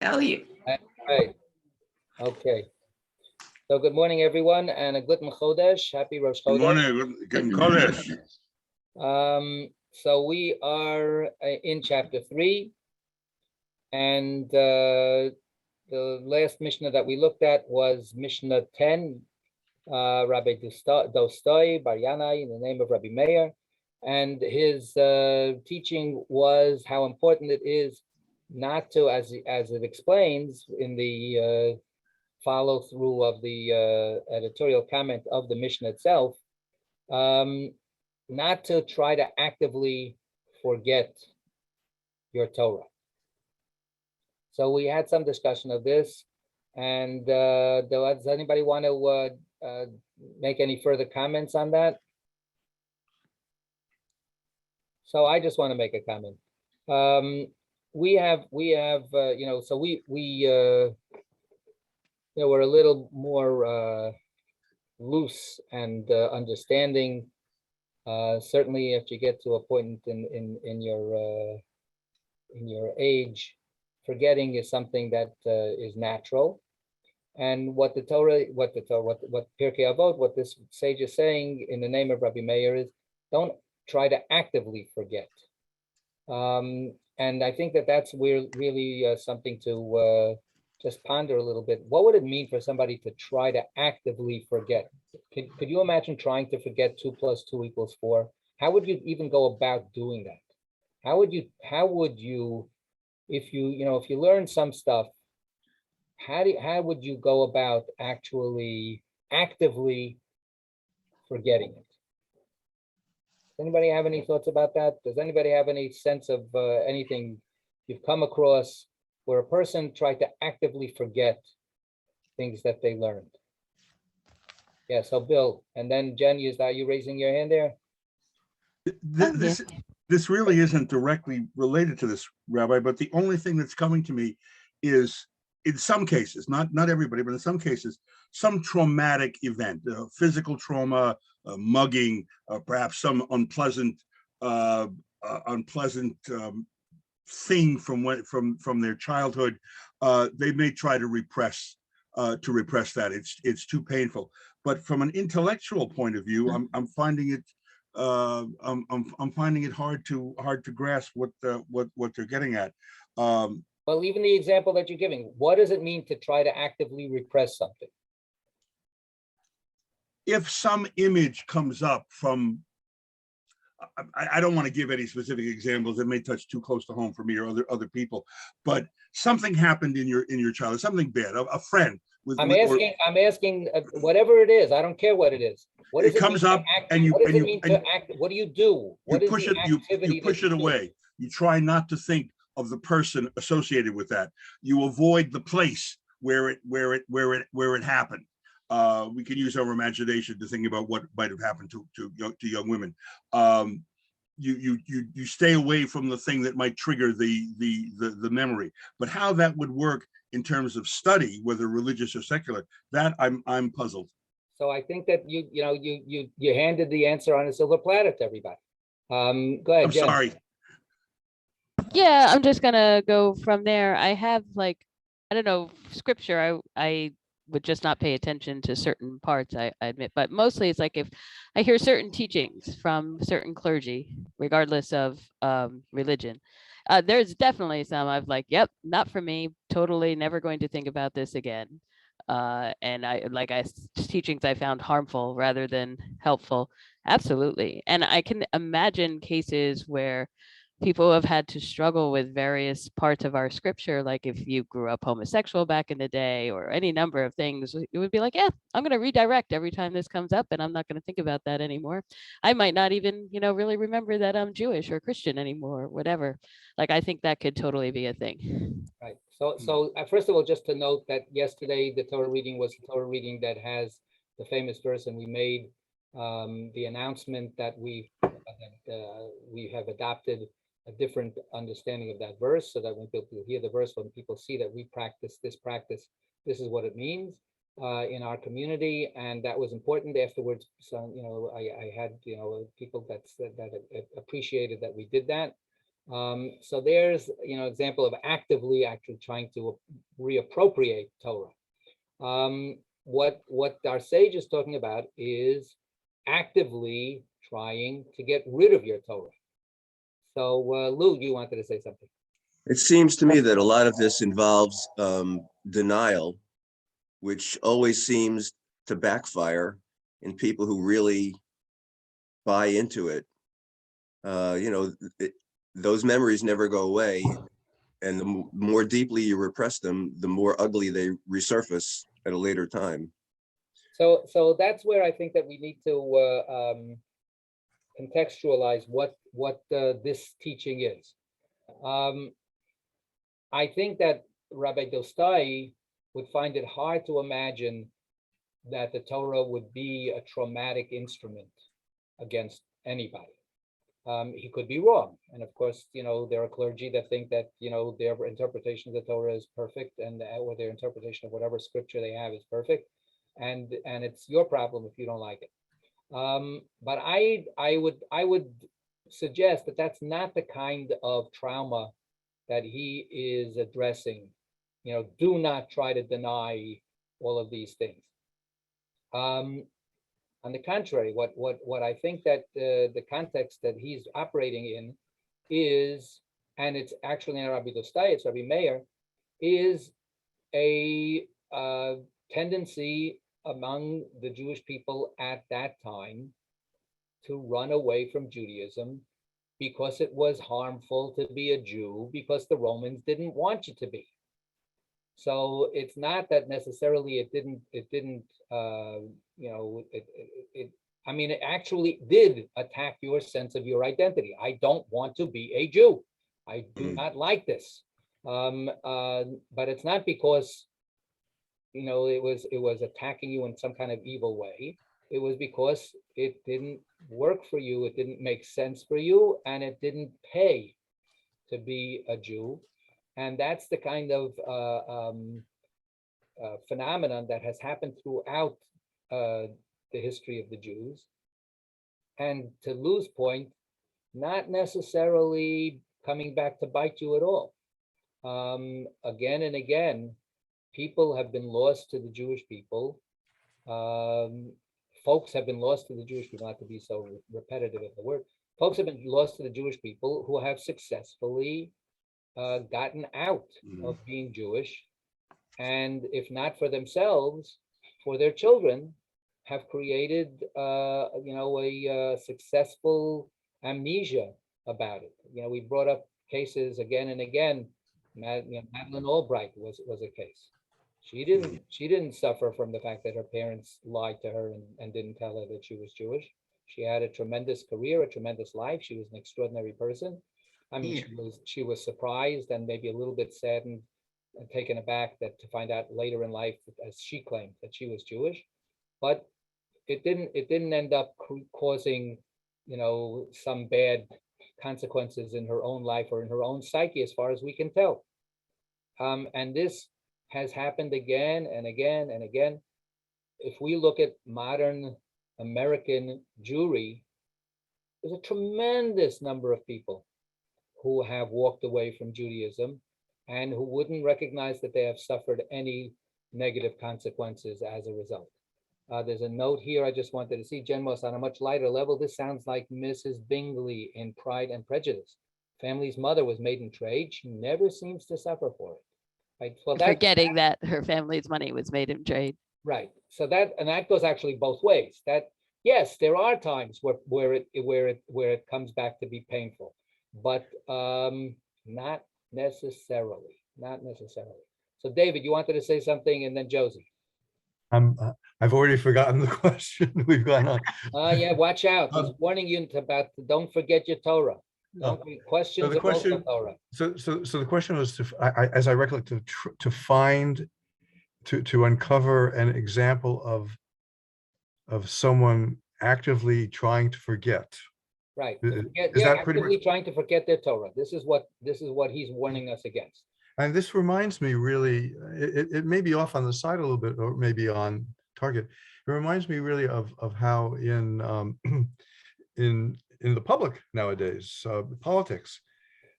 Tell you. Right. Okay. So good morning, everyone, and a good Chodesh. Happy Rosh Good Chodesh. morning, good Kodesh. So we are in chapter 3, and the last Mishnah that we looked at was Mishnah 10, Rabbi Dostoi Bar Yanai, in the name of Rabbi Meir, and his teaching was how important it is not to, as it explains in the follow through of the editorial comment of the Mishnah itself, not to try to actively forget your Torah. So we had some discussion of this, and does anybody want to make any further comments on that? So I just want to make a comment. We have so we we're a little more loose and understanding. Certainly, if you get to a point in your age, forgetting is something that is natural. And what Pirkei Avot, what this sage is saying in the name of Rabbi Meir is, don't try to actively forget. And I think that that's really something to just ponder a little bit. What would it mean for somebody to try to actively forget? Could you imagine trying to forget 2 + 2 = 4? How would you even go about doing that? How would you, if you learn some stuff, how would you go about actually actively forgetting it? Does anybody have any thoughts about that? Does anybody have any sense of anything you've come across where a person tried to actively forget things that they learned? Yeah, so Bill, and then Jen, are you raising your hand there? This really isn't directly related to this, Rabbi, but the only thing that's coming to me is, in some cases, not everybody, but in some cases, some traumatic event, physical trauma, mugging, perhaps some unpleasant thing from their childhood. They may try to repress that. It's too painful. But from an intellectual point of view, I'm finding it I'm finding it hard to grasp what they're getting at. Well, even the example that you're giving, what does it mean to try to actively repress something? If some image comes up from, I don't want to give any specific examples, it may touch too close to home for me or other people, but something happened in your childhood, something bad, a friend. I'm asking whatever it is, I don't care what it is. What does it comes up and you act? What do you do? You push it away. You try not to think of the person associated with that. You avoid the place where it happened. We can use our imagination to think about what might have happened to young women. You stay away from the thing that might trigger the memory. But how that would work in terms of study, whether religious or secular, that I'm puzzled. So I think that you handed the answer on a silver platter to everybody. Go ahead. I'm Jen. sorry. Yeah, I'm just gonna go from there. I have I don't know, scripture. I would just not pay attention to certain parts, I admit, but mostly it's like if I hear certain teachings from certain clergy, regardless of religion, there's definitely some I've yep, not for me, totally never going to think about this again. And teachings I found harmful rather than helpful. Absolutely. And I can imagine cases where people have had to struggle with various parts of our scripture, like if you grew up homosexual back in the day or any number of things, it would be like, yeah, I'm going to redirect every time this comes up and I'm not going to think about that anymore. I might not even, really remember that I'm Jewish or Christian anymore, or whatever. I think that could totally be a thing. Right. So first of all, just to note that yesterday the Torah reading was a Torah reading that has the famous verse, and we made the announcement that we have adopted a different understanding of that verse, so that when people hear the verse, when people see that we practice, this is what it means in our community, and that was important. Afterwards, so I had people that appreciated that we did that. So there's, example of actively actually trying to reappropriate Torah. What our sage is talking about is actively trying to get rid of your Torah. So Lou, you wanted to say something. It seems to me that a lot of this involves denial, which always seems to backfire in people who really buy into it. Those memories never go away, and the more deeply you repress them, the more ugly they resurface at a later time. So that's where I think that we need to contextualize what this teaching is. I think that Rabbi Greenstein would find it hard to imagine that the Torah would be a traumatic instrument against anybody. He could be wrong. And of course, there are clergy that think that, their interpretation of the Torah is perfect, and or their interpretation of whatever scripture they have is perfect. And it's your problem if you don't like it. But I would suggest that that's not the kind of trauma that he is addressing. Do not try to deny all of these things. On the contrary, what I think that the context that he's operating in is, and it's actually not Rabbi Greenstein, it's Rabbi Meir, is a tendency among the Jewish people at that time to run away from Judaism because it was harmful to be a Jew, because the Romans didn't want you to be. So it's not that necessarily it actually did attack your sense of your identity. I don't want to be a Jew. I do not like this. But it's not because, it was attacking you in some kind of evil way. It was because it didn't work for you. It didn't make sense for you, and it didn't pay to be a Jew. And that's the kind of phenomenon that has happened throughout the history of the Jews. And to Lou's point, not necessarily coming back to bite you at all. Again and again, people have been lost to the Jewish people. Folks have been lost to the Jewish people, not to be so repetitive of the word. Folks have been lost to the Jewish people who have successfully gotten out of being Jewish, and if not for themselves, for their children, have created a successful amnesia about it. We brought up cases again and again. Madeleine Albright was a case. She didn't suffer from the fact that her parents lied to her and didn't tell her that she was Jewish. She had a tremendous career, a tremendous life. She was an extraordinary person. I mean, she was surprised and maybe a little bit saddened and taken aback that to find out later in life, as she claimed, that she was Jewish. But it didn't end up causing, some bad consequences in her own life or in her own psyche, as far as we can tell. And this has happened again and again and again. If we look at modern American Jewry, there's a tremendous number of people who have walked away from Judaism and who wouldn't recognize that they have suffered any negative consequences as a result. There's a note here I just wanted to see. Jen Moss, on a much lighter level, this sounds like Mrs. Bingley in Pride and Prejudice. Family's mother was made in trade. She never seems to suffer for it. Right. Well, forgetting that her family's money was made in trade. Right. So that goes actually both ways. That yes, there are times where it comes back to be painful, but not necessarily. So David, you wanted to say something, and then Josie. I've already forgotten the question. We've gone on. Yeah, watch out. He's warning you about don't forget your Torah. Don't questions the question, about Torah. So the question was as I recollect, to find, to uncover an example of someone actively trying to forget. Right. Is that pretty actively much trying to forget their Torah. This is what he's warning us against. And this reminds me, really, it may be off on the side a little bit, or maybe on target. It reminds me really of how in the public nowadays, politics,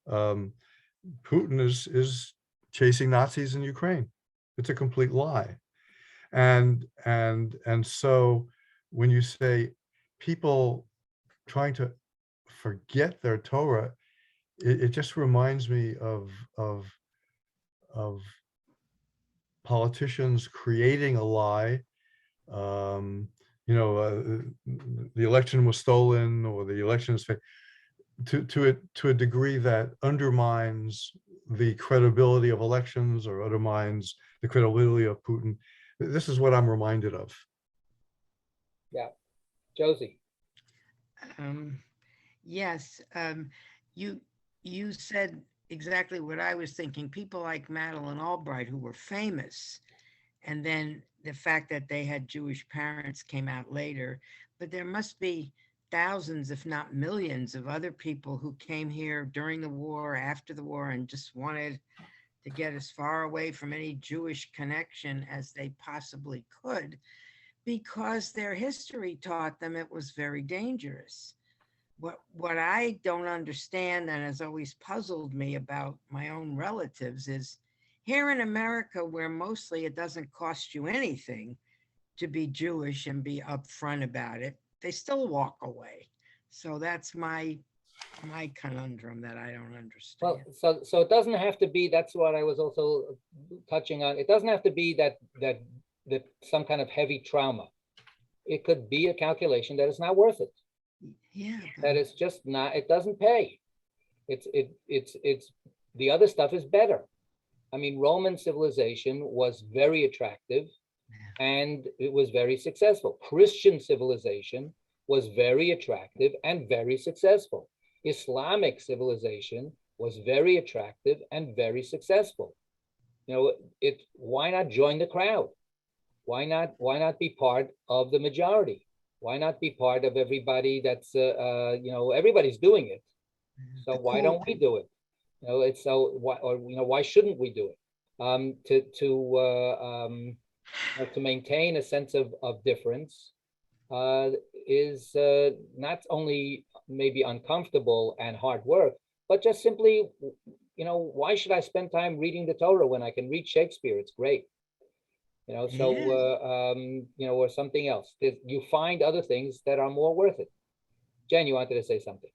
Putin is chasing Nazis in Ukraine. It's a complete lie. And so when you say people trying to forget their Torah, it just reminds me of politicians creating a lie. The election was stolen, or the election is fake, to a degree that undermines the credibility of elections or undermines the credibility of Putin. This is what I'm reminded of. Yeah, Josie. Yes, you said exactly what I was thinking. People like Madeleine Albright, who were famous, and then the fact that they had Jewish parents came out later. But there must be thousands, if not millions, of other people who came here during the war, after the war, and just wanted to get as far away from any Jewish connection as they possibly could, because their history taught them it was very dangerous. What I don't understand, and has always puzzled me about my own relatives, is here in America, where mostly it doesn't cost you anything to be Jewish and be upfront about it, they still walk away. So that's my conundrum that I don't understand. Well, so it doesn't have to be, that's what I was also touching on. It doesn't have to be that some kind of heavy trauma. It could be a calculation that it's not worth it. Yeah. That it's just not, it doesn't pay. It's the other stuff is better. I mean, Roman civilization was very attractive and it was very successful. Christian civilization was very attractive and very successful. Islamic civilization was very attractive and very successful. You know, why not join the crowd? Why not be part of the majority? Why not be part of everybody that's, everybody's doing it. So why don't we do it? You know, it's so, why shouldn't we do it? To maintain a sense of difference is not only maybe uncomfortable and hard work, but just simply, why should I spend time reading the Torah when I can read Shakespeare? It's great. Or something else. You find other things that are more worth it. Jen, you wanted to say something.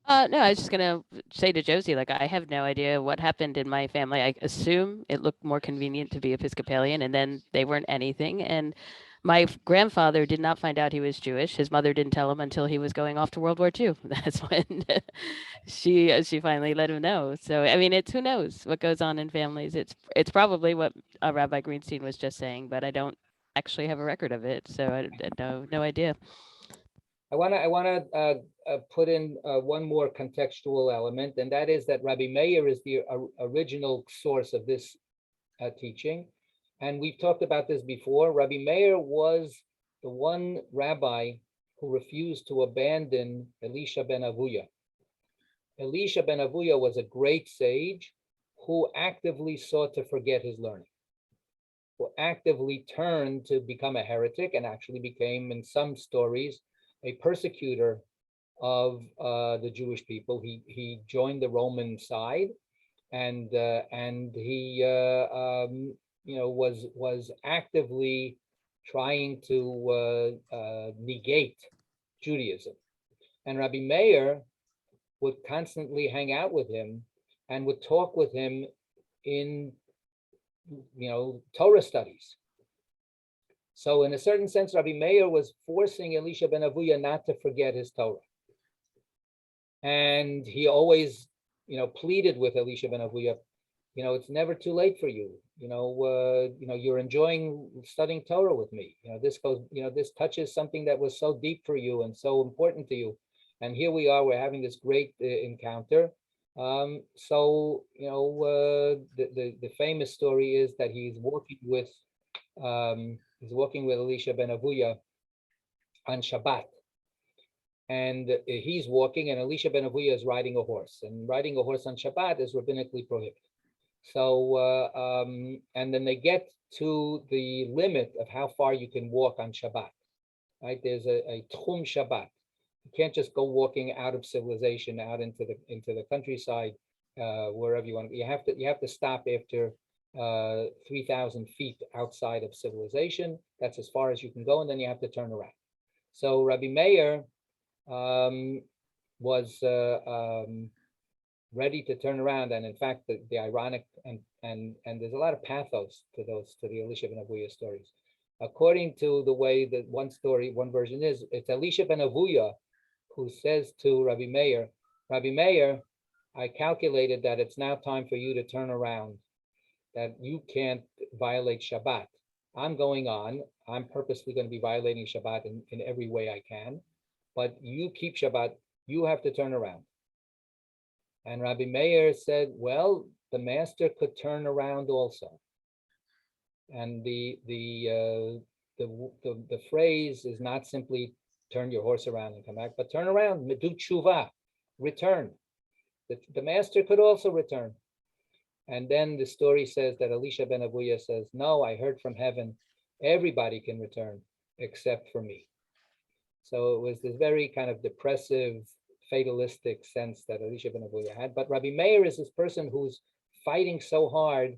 No, I was just gonna say to Josie, like, I have no idea what happened in my family. I assume it looked more convenient to be Episcopalian, and then they weren't anything. And my grandfather did not find out he was Jewish. His mother didn't tell him until he was going off to World War II. That's when she finally let him know. So I mean, who knows what goes on in families. It's probably what Rabbi Greenstein was just saying, but I don't actually have a record of it, so I no idea. I want to put in one more contextual element, and that is that Rabbi Meir is the original source of this teaching. And we've talked about this before. Rabbi Meir was the one rabbi who refused to abandon Elisha ben Avuya. Elisha ben Avuya was a great sage who actively sought to forget his learning, who actively turned to become a heretic and actually became, in some stories, a persecutor of the Jewish people. He joined the Roman side, and he was actively trying to negate Judaism. And Rabbi Meir would constantly hang out with him and would talk with him in Torah studies. So in a certain sense, Rabbi Meir was forcing Elisha ben Avuya not to forget his Torah. And he always, pleaded with Elisha ben Avuya, it's never too late for you. You're enjoying studying Torah with me. This touches something that was so deep for you and so important to you. And here we are, we're having this great encounter. The famous story is that he's walking with Elisha ben Avuya on Shabbat. And he's walking, and Elisha ben Avuya is riding a horse. And riding a horse on Shabbat is rabbinically prohibited. So, and then they get to the limit of how far you can walk on Shabbat, right? There's a Tchum Shabbat. You can't just go walking out of civilization out into the countryside, wherever you want. You have to stop after 3,000 feet outside of civilization. That's as far as you can go, and then you have to turn around. So Rabbi Meir was ready to turn around, and in fact, the ironic and there's a lot of pathos to the Elisha ben Avuya stories. According to the way that one version is, it's Elisha ben Avuya who says to Rabbi Meir, I calculated that it's now time for you to turn around, that you can't violate Shabbat. I'm going on. I'm purposely going to be violating Shabbat in every way I can, but you keep Shabbat. You have to turn around. And Rabbi Meir said, well, the master could turn around also. And the phrase is not simply turn your horse around and come back, but turn around, do tshuva, return. The master could also return. And then the story says that Elisha ben Avuya says, no, I heard from heaven, everybody can return except for me. So it was this very kind of depressive, fatalistic sense that Elisha ben Avuya had. But Rabbi Meir is this person who's fighting so hard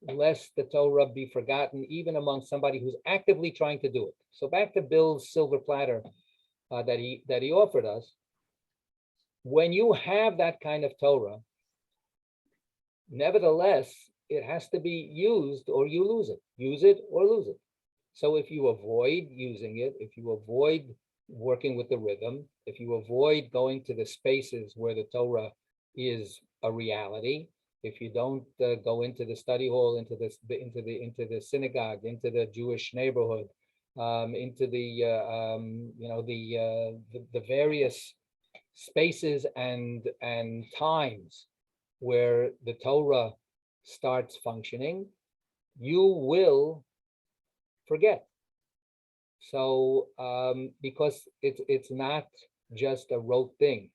lest the Torah be forgotten, even among somebody who's actively trying to do it. So back to Bill's silver platter that he offered us. When you have that kind of Torah, nevertheless, it has to be used or you lose it. Use it or lose it. So if you avoid using it, if you avoid working with the rhythm, if you avoid going to the spaces where the Torah is a reality, if you don't go into the study hall, into the synagogue, into the Jewish neighborhood, into the various spaces and times where the Torah starts functioning, you will forget. So because it's not just a rote thing.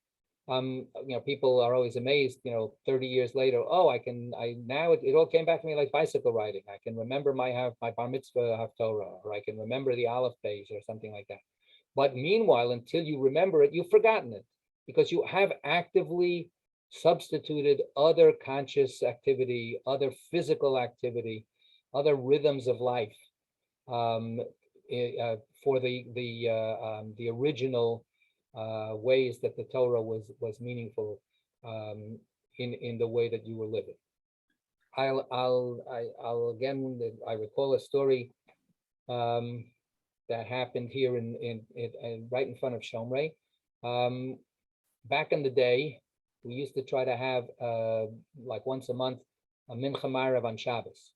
People are always amazed, 30 years later, now it all came back to me like bicycle riding. I can remember my bar mitzvah haftorah, or I can remember the Aleph Beis or something like that. But meanwhile, until you remember it, you've forgotten it because you have actively substituted other conscious activity, other physical activity, other rhythms of life for the original ways that the Torah was meaningful in the way that you were living. I'll again, I recall a story that happened here in right in front of Shomrei. Back in the day, we used to try to have like once a month a mincha ma'ariv on Shabbos,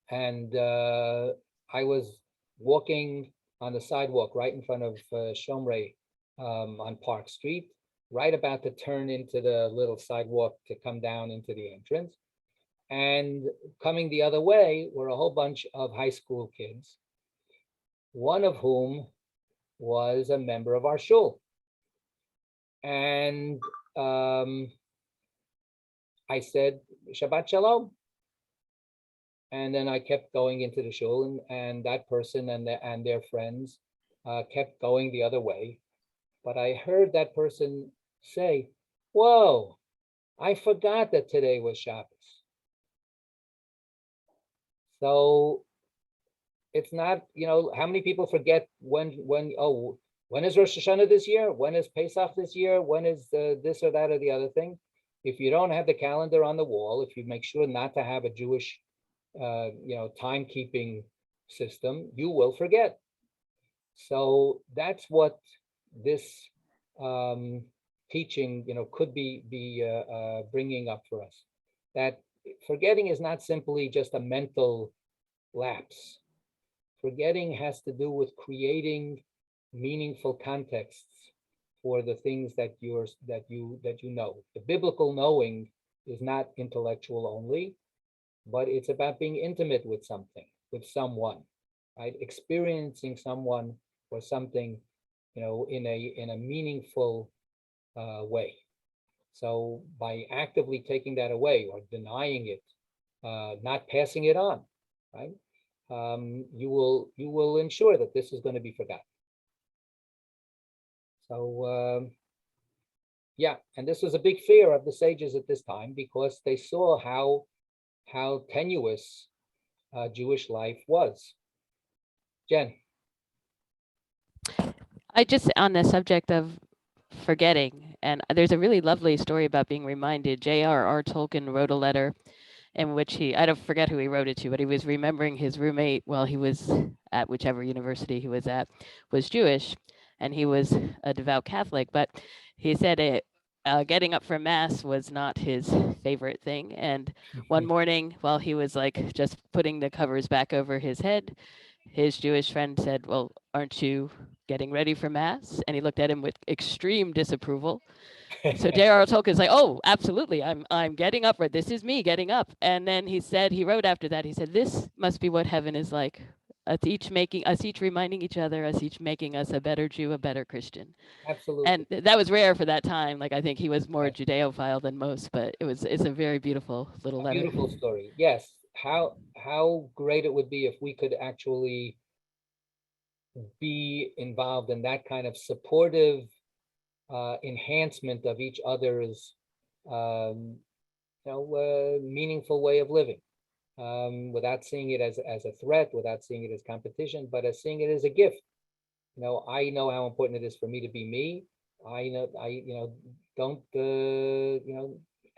and I was walking on the sidewalk right in front of Shomrei on Park Street, right about to turn into the little sidewalk to come down into the entrance. And coming the other way were a whole bunch of high school kids, one of whom was a member of our shul. And I said, Shabbat Shalom. And then I kept going into the shul, and that person and their friends kept going the other way. But I heard that person say, whoa, I forgot that today was Shabbos. So it's not, how many people forget when is Rosh Hashanah this year? When is Pesach this year? When is this or that or the other thing? If you don't have the calendar on the wall, if you make sure not to have a Jewish timekeeping system, you will forget. So that's what this teaching, could be bringing up for us. That forgetting is not simply just a mental lapse. Forgetting has to do with creating meaningful contexts for the things that you know. The biblical knowing is not intellectual only, but it's about being intimate with something, with someone, right? Experiencing someone or something, in a meaningful way. So by actively taking that away or denying it, not passing it on, right? You will ensure that this is going to be forgotten. So, yeah, and this was a big fear of the sages at this time because they saw how tenuous Jewish life was. Jen. I just, on the subject of forgetting, and there's a really lovely story about being reminded. J.R.R. Tolkien wrote a letter in which I don't forget who he wrote it to, but he was remembering his roommate while he was at whichever university he was at, was Jewish, and he was a devout Catholic, but he said getting up for mass was not his favorite thing. And one morning while he was like just putting the covers back over his head, his Jewish friend said, "Well, aren't you getting ready for mass?" And he looked at him with extreme disapproval. So J.R.R. Tolkien's like, "Oh, absolutely, I'm getting up. Right, this is me getting up." And then he wrote after that, he said, "This must be what heaven is like. Us each reminding each other, us each making us a better Jew, a better Christian." Absolutely. And that was rare for that time. Like, I think he was more Right. Judeophile than most, but it's a very beautiful little letter. Beautiful story. Yes. How great it would be if we could actually be involved in that kind of supportive enhancement of each other's meaningful way of living, without seeing it as a threat, without seeing it as competition, but as seeing it as a gift. I know how important it is for me to be me.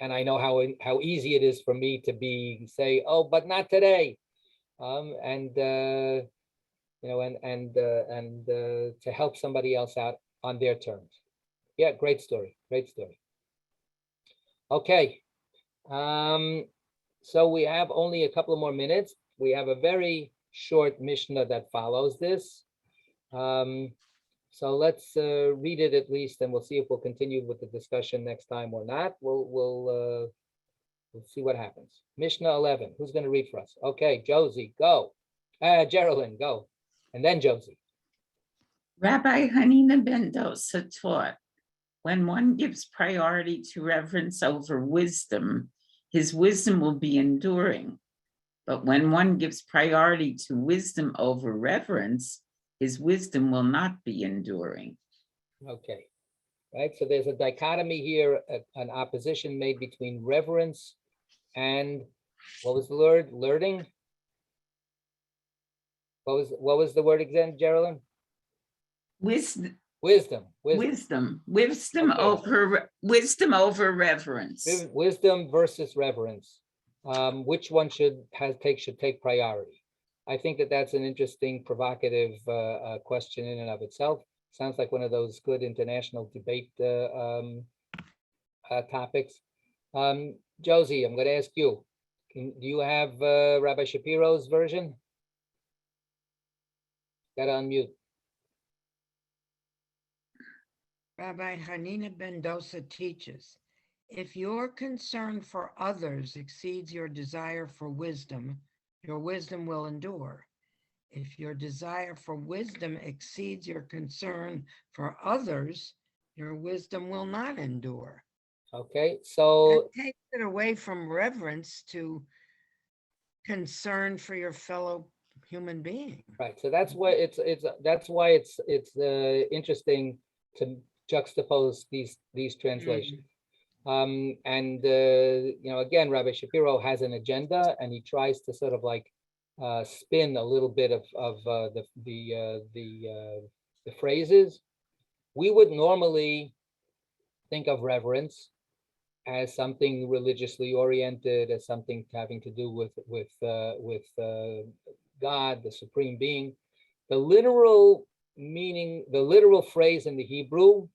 And I know how easy it is for me to say, oh, but not today. To help somebody else out on their terms. Yeah, great story. Great story. Okay. So we have only a couple of more minutes. We have a very short Mishnah that follows this. So let's read it at least, and we'll see if we'll continue with the discussion next time or not. We'll see what happens. Mishnah 11. Who's going to read for us? Okay, Josie, go. Geraldine, go. And then Josie. Rabbi Hanina ben Dosa taught, when one gives priority to reverence over wisdom, his wisdom will be enduring. But when one gives priority to wisdom over reverence, his wisdom will not be enduring. Okay, right. So there's a dichotomy here, an opposition made between reverence and what was the word? Learning. What was the word again, Geraldine? Wisdom. Wisdom over reverence. Wisdom versus reverence. Which one should take priority? I think that's an interesting, provocative question in and of itself. Sounds like one of those good international debate topics. Josie, I'm going to ask you. Do you have Rabbi Shapiro's version? Got to unmute. Rabbi Hanina ben Dosa teaches, if your concern for others exceeds your desire for wisdom, your wisdom will endure. If your desire for wisdom exceeds your concern for others, your wisdom will not endure. Okay, so that takes it away from reverence to concern for your fellow human being. Right. So that's why it's interesting to juxtapose these translations. Again, Rabbi Shapiro has an agenda, and he tries to sort of like spin a little bit of the phrases. We would normally think of reverence as something religiously oriented, as something having to do with God, the supreme being. The literal meaning, the literal phrase in the Hebrew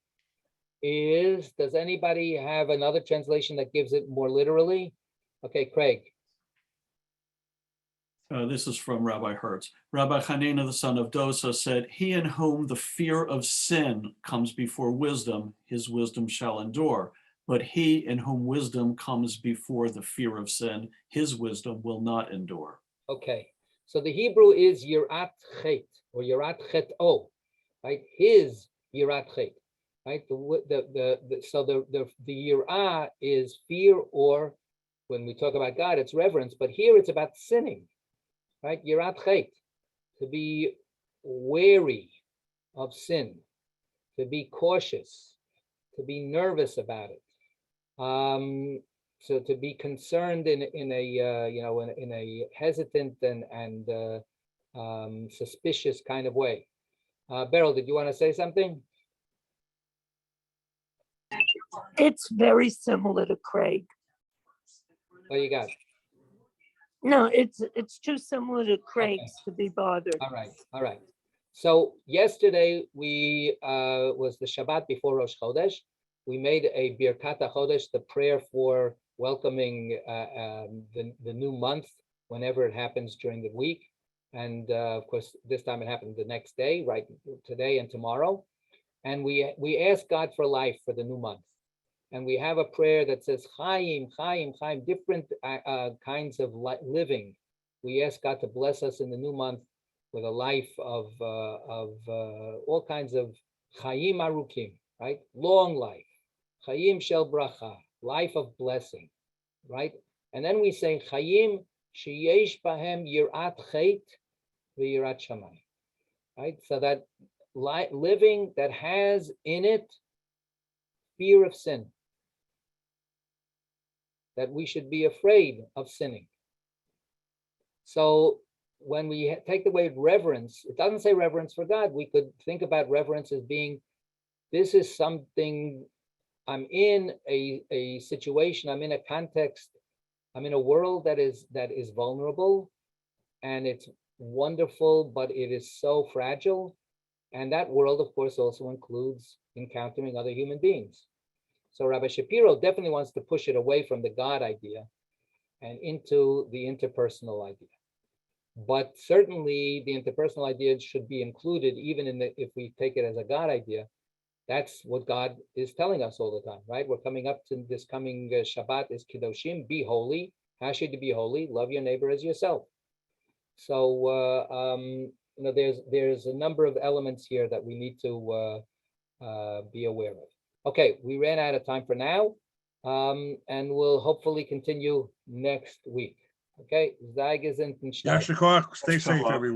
is, does anybody have another translation that gives it more literally? Okay, Craig. This is from Rabbi Hertz. Rabbi Hanina, the son of Dosa, said, he in whom the fear of sin comes before wisdom, his wisdom shall endure. But he in whom wisdom comes before the fear of sin, his wisdom will not endure. Okay, so the Hebrew is yirat chet, or yirat chet-o, right? His yirat chet, right? The yirah is fear, or when we talk about God, it's reverence, but here it's about sinning, right? Yirat chet, to be wary of sin. to be cautious, to be nervous about it. So to be concerned in a in a hesitant and suspicious kind of way. Beryl, did you want to say something? It's very similar to Craig. What you got? No, it's too similar to Craig's to be bothered. All right. So yesterday we was the Shabbat before Rosh Chodesh. We made a Birkat HaChodesh, the prayer for welcoming the new month whenever it happens during the week. And of course, this time it happened the next day, right? Today and tomorrow. And we ask God for life for the new month. And we have a prayer that says, Chaim, Chaim, Chaim, different kinds of living. We ask God to bless us in the new month with a life of all kinds of Chaim Arukim, right? Long life. Chaim Shel Bracha, life of blessing, right? And then we say, Chaim Sheyesh Bahem Yirat Chet V'Yirat Shamayim, right? So that living that has in it fear of sin, that we should be afraid of sinning. So when we take the word reverence, it doesn't say reverence for God. We could think about reverence as being, this is something, I'm in a situation, I'm in a context, I'm in a world that is vulnerable, and it's wonderful, but it is so fragile. And that world, of course, also includes encountering other human beings. So Rabbi Shapiro definitely wants to push it away from the God idea and into the interpersonal idea. But certainly the interpersonal idea should be included even in if we take it as a God idea. That's what God is telling us all the time, right? We're coming up to this coming Shabbat is Kiddushim, be holy. How should you be holy? Love your neighbor as yourself. So, there's a number of elements here that we need to be aware of. Okay, we ran out of time for now, and we'll hopefully continue next week. Okay, Yasher Koach, stay safe, everyone.